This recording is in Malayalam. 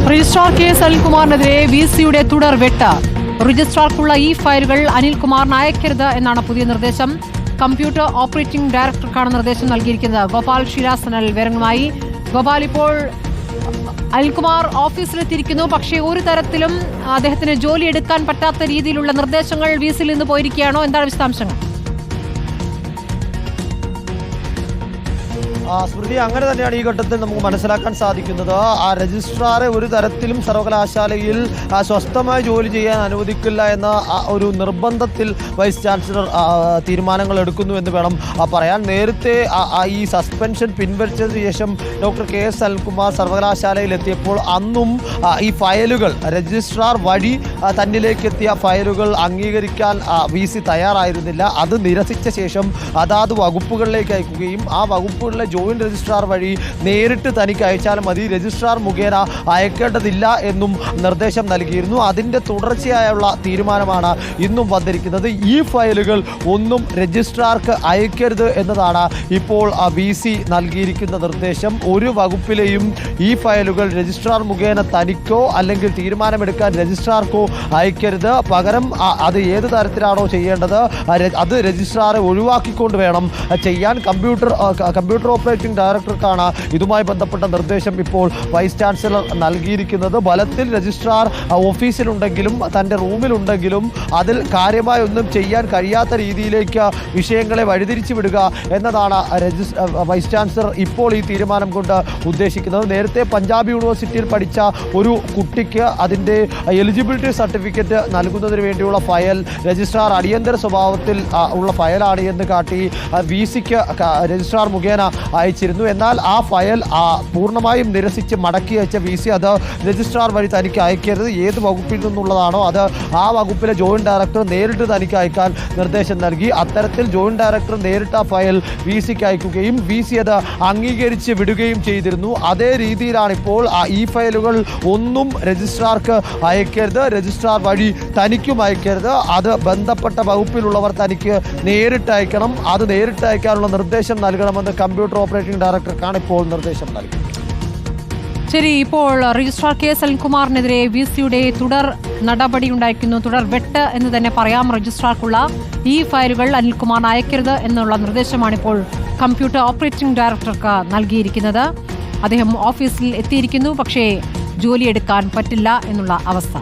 രജിസ്ട്രാർ കെ എസ് അനിൽകുമാറിനെതിരെ വിസിയുടെ തുടർ വെട്ട്. രജിസ്ട്രാർക്കുള്ള ഈ ഫയലുകൾ അനിൽകുമാറിന് അയക്കരുത് എന്നാണ് പുതിയ നിർദ്ദേശം. കമ്പ്യൂട്ടർ ഓപ്പറേറ്റിംഗ് ഡയറക്ടർക്കാണ് നിർദ്ദേശം നൽകിയിരിക്കുന്നത്. ഗോപാൽ ഷിരാസനൽ വിവരങ്ങളുമായി. ഗോപാൽ, ഇപ്പോൾ അനിൽകുമാർ ഓഫീസിലെത്തിയിരിക്കുന്നു. പക്ഷേ ഒരു തരത്തിലും അദ്ദേഹത്തിന് ജോലി എടുക്കാൻ പറ്റാത്ത രീതിയിലുള്ള നിർദ്ദേശങ്ങൾ വിസിയിൽ നിന്ന് പോയിരിക്കുകയാണോ? എന്താണ് വിശദാംശങ്ങൾ? സ്മൃതി, അങ്ങനെ തന്നെയാണ് ഈ ഘട്ടത്തിൽ നമുക്ക് മനസ്സിലാക്കാൻ സാധിക്കുന്നത്. ആ രജിസ്ട്രാറെ ഒരു തരത്തിലും സർവകലാശാലയിൽ സ്വസ്ഥമായി ജോലി ചെയ്യാൻ അനുവദിക്കില്ല എന്ന ഒരു നിർബന്ധത്തിൽ വൈസ് ചാൻസലർ തീരുമാനങ്ങൾ എടുക്കുന്നു എന്ന് വേണം പറയാൻ. നേരത്തെ ഈ സസ്പെൻഷൻ പിൻവലിച്ചതിന് ശേഷം ഡോക്ടർ കെ എസ് അനിൽകുമാർ സർവകലാശാലയിൽ എത്തിയപ്പോൾ അന്നും ഈ ഫയലുകൾ രജിസ്ട്രാർ വഴി തന്നിലേക്ക് എത്തിയ ഫയലുകൾ അംഗീകരിക്കാൻ വിസി തയ്യാറായിരുന്നില്ല. അത് നിരസിച്ച ശേഷം അതാത് വകുപ്പുകളിലേക്ക് അയക്കുകയും ആ വകുപ്പുകളിലെ ജോയിന്റ് രജിസ്ട്രാർ വഴി നേരിട്ട് തനിക്ക് അയച്ചാൽ മതി, രജിസ്ട്രാർ മുഖേന അയക്കേണ്ടതില്ല എന്നും നിർദ്ദേശം നൽകിയിരുന്നു. അതിൻ്റെ തുടർച്ചയായുള്ള തീരുമാനമാണ് ഇന്നും വന്നിരിക്കുന്നത്. ഈ ഫയലുകൾ ഒന്നും രജിസ്ട്രാർക്ക് അയക്കരുത് എന്നതാണ് ഇപ്പോൾ വിസി നൽകിയിരിക്കുന്ന നിർദ്ദേശം. ഒരു വകുപ്പിലെയും ഈ ഫയലുകൾ രജിസ്ട്രാർ മുഖേന തനിക്കോ അല്ലെങ്കിൽ തീരുമാനമെടുക്കാൻ രജിസ്ട്രാർക്കോ അയക്കരുത്. പകരം അത് ഏത് തരത്തിലാണോ ചെയ്യേണ്ടത് അത് രജിസ്ട്രാറെ ഒഴിവാക്കിക്കൊണ്ട് വേണം ചെയ്യാൻ. കമ്പ്യൂട്ടർ ഓപ്പറേറ്റിംഗ് ഡയറക്ടർക്കാണ് ഇതുമായി ബന്ധപ്പെട്ട നിർദ്ദേശം ഇപ്പോൾ വൈസ് ചാൻസലർ നൽകിയിരിക്കുന്നത്. ഫലത്തിൽ രജിസ്ട്രാർ ഓഫീസിലുണ്ടെങ്കിലും തൻ്റെ റൂമിലുണ്ടെങ്കിലും അതിൽ കാര്യമായി ഒന്നും ചെയ്യാൻ കഴിയാത്ത രീതിയിലേക്ക് വിഷയങ്ങളെ വഴിതിരിച്ചു വിടുക എന്നതാണ് വൈസ് ചാൻസലർ ഇപ്പോൾ ഈ തീരുമാനം കൊണ്ട് ഉദ്ദേശിക്കുന്നത്. നേരത്തെ പഞ്ചാബ് യൂണിവേഴ്സിറ്റിയിൽ പഠിച്ച ഒരു കുട്ടിക്ക് അതിൻ്റെ എലിജിബിലിറ്റി സർട്ടിഫിക്കറ്റ് നൽകുന്നതിന് വേണ്ടിയുള്ള ഫയൽ രജിസ്ട്രാർ അടിയന്തര സ്വഭാവത്തിൽ ഉള്ള ഫയലാണ് എന്ന് കാട്ടി വിസിക്ക് രജിസ്ട്രാർ മുഖേന അയച്ചിരുന്നു. എന്നാൽ ആ ഫയൽ പൂർണ്ണമായും നിരസിച്ച് മടക്കി അയച്ച വിസി അത് രജിസ്ട്രാർ വഴി തനിക്ക് അയക്കരുത്, ഏത് വകുപ്പിൽ നിന്നുള്ളതാണോ അത് ആ വകുപ്പിലെ ജോയിന്റ് ഡയറക്ടർ നേരിട്ട് തനിക്ക് അയക്കാൻ നിർദ്ദേശം നൽകി. അത്തരത്തിൽ ജോയിന്റ് ഡയറക്ടർ നേരിട്ട് ആ ഫയൽ വിസിക്ക് അയക്കുകയും വിസി അത് അംഗീകരിച്ച് വിടുകയും ചെയ്തിരുന്നു. അതേ രീതിയിലാണ് ഇപ്പോൾ ഈ ഫയലുകൾ ഒന്നും രജിസ്ട്രാർക്ക് അയക്കരുത്, രജിസ്ട്രാർ വഴി തനിക്കും അയക്കരുത്, അത് ബന്ധപ്പെട്ട വകുപ്പിലുള്ളവർ തനിക്ക് നേരിട്ട് അയക്കണം, അത് നേരിട്ട് അയക്കാനുള്ള നിർദ്ദേശം നൽകണമെന്ന് കമ്പ്യൂട്ടർ ഓപ്പറേറ്റിംഗ് ഡയറക്ടർക്കാണ് ഇപ്പോൾ നിർദ്ദേശം നൽകിയത്. ശരി, ഇപ്പോൾ രജിസ്ട്രാർ കെ എസ് അനിൽകുമാറിനെതിരെ വിസിയുടെ തുടർ നടപടി ഉണ്ടായിരിക്കുന്നു. തുടർ വെട്ട് എന്ന് തന്നെ പറയാം. രജിസ്ട്രാർക്കുള്ള ഈ ഫയലുകൾ അനിൽകുമാറിന് അയക്കരുത് എന്നുള്ള നിർദ്ദേശമാണിപ്പോൾ കമ്പ്യൂട്ടർ ഓപ്പറേറ്റിംഗ് ഡയറക്ടർക്ക് നൽകിയിരിക്കുന്നത്. അദ്ദേഹം ഓഫീസിൽ എത്തിയിരിക്കുന്നു, പക്ഷേ ജോലിയെടുക്കാൻ പറ്റില്ല എന്നുള്ള അവസ്ഥ.